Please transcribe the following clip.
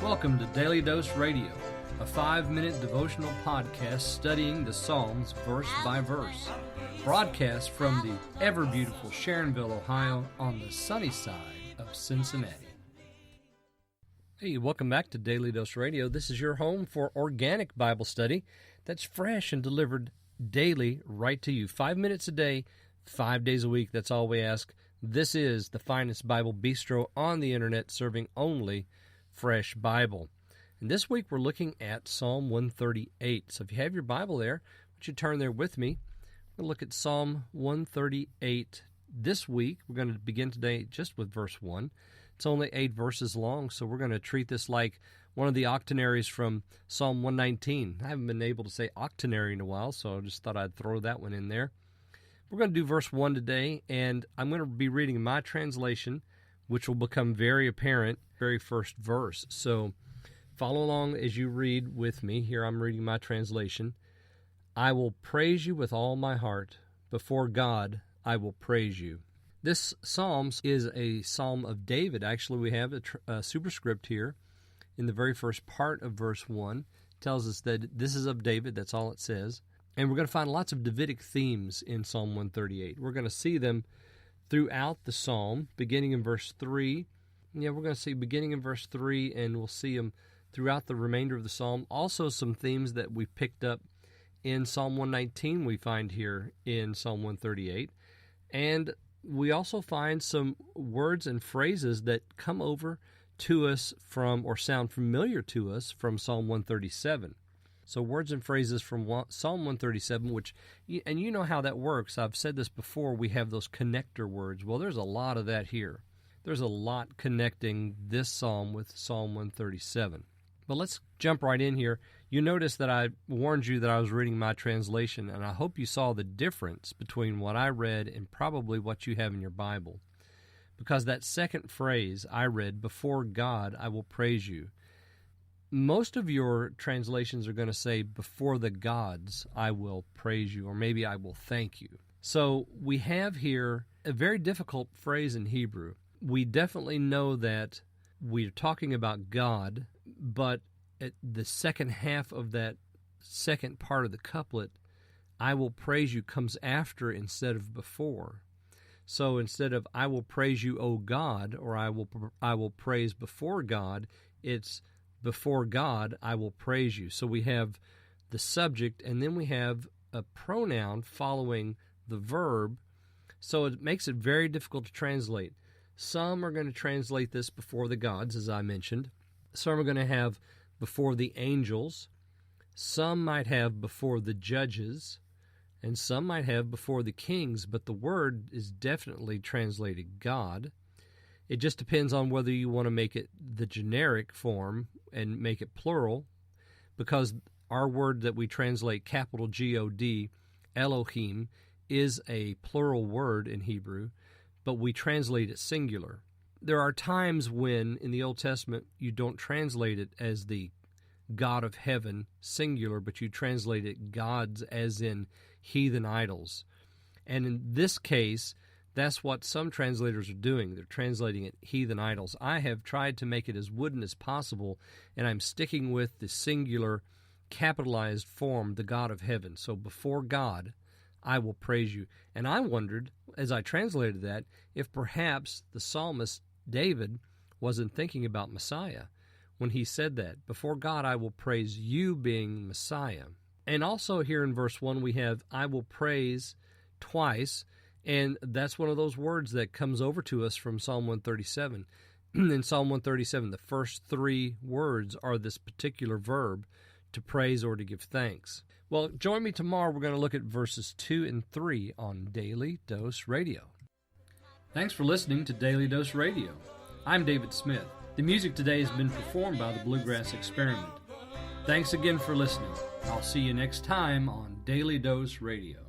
Welcome to Daily Dose Radio, a 5-minute devotional podcast studying the Psalms verse by verse. Broadcast from the ever-beautiful Sharonville, Ohio, on the sunny side of Cincinnati. Hey, welcome back to Daily Dose Radio. This is your home for organic Bible study that's fresh and delivered daily right to you. 5 minutes a day, 5 days a week. That's all we ask. This is the finest Bible bistro on the internet, serving only fresh Bible. And this week we're looking at Psalm 138. So if you have your Bible there, why don't you turn there with me? We're going to look at Psalm 138 this week. We're going to begin today just with verse 1. It's only 8 verses long, so we're going to treat this like one of the octonaries from Psalm 119. I haven't been able to say octonary in a while, so I just thought I'd throw that one in there. We're going to do verse 1 today, and I'm going to be reading my translation, which will become very apparent, very first verse. So follow along as you read with me. Here I'm reading my translation. I will praise you with all my heart. Before God, I will praise you. This psalm is a psalm of David. Actually, we have a superscript here in the very first part of verse 1. It tells us that this is of David. That's all it says. And we're going to find lots of Davidic themes in Psalm 138. We're going to see them throughout the psalm, beginning in verse 3. We're going to see beginning in verse 3, and we'll see them throughout the remainder of the psalm. Also, some themes that we picked up in Psalm 119 we find here in Psalm 138. And we also find some words and phrases that come over to us from, or sound familiar to us, from Psalm 137. So words and phrases from Psalm 137, which, and you know how that works. I've said this before, we have those connector words. Well, there's a lot of that here. There's a lot connecting this psalm with Psalm 137. But let's jump right in here. You notice that I warned you that I was reading my translation, and I hope you saw the difference between what I read and probably what you have in your Bible. Because that second phrase I read, before God I will praise you. Most of your translations are going to say, before the gods I will praise you, or maybe I will thank you. So we have here a very difficult phrase in Hebrew. We definitely know that we're talking about God, but at the second half of that second part of the couplet, I will praise you, comes after instead of before. So instead of I will praise you, O God, or I will praise before God, it's before God, I will praise you. So we have the subject, and then we have a pronoun following the verb, so it makes it very difficult to translate. Some are going to translate this before the gods, as I mentioned. Some are going to have before the angels. Some might have before the judges, and some might have before the kings, but the word is definitely translated God. It just depends on whether you want to make it the generic form and make it plural, because our word that we translate capital G-O-D, Elohim, is a plural word in Hebrew, but we translate it singular. There are times when, in the Old Testament, you don't translate it as the God of heaven, singular, but you translate it gods as in heathen idols. And in this case, that's what some translators are doing. They're translating it heathen idols. I have tried to make it as wooden as possible, and I'm sticking with the singular capitalized form, the God of heaven. So before God, I will praise you. And I wondered, as I translated that, if perhaps the psalmist David wasn't thinking about Messiah when he said that. Before God, I will praise you, being Messiah. And also here in verse 1, we have I will praise twice. And that's one of those words that comes over to us from Psalm 137. In Psalm 137, the first 3 words are this particular verb, to praise or to give thanks. Well, join me tomorrow. We're going to look at verses 2 and 3 on Daily Dose Radio. Thanks for listening to Daily Dose Radio. I'm David Smith. The music today has been performed by the Bluegrass Experiment. Thanks again for listening. I'll see you next time on Daily Dose Radio.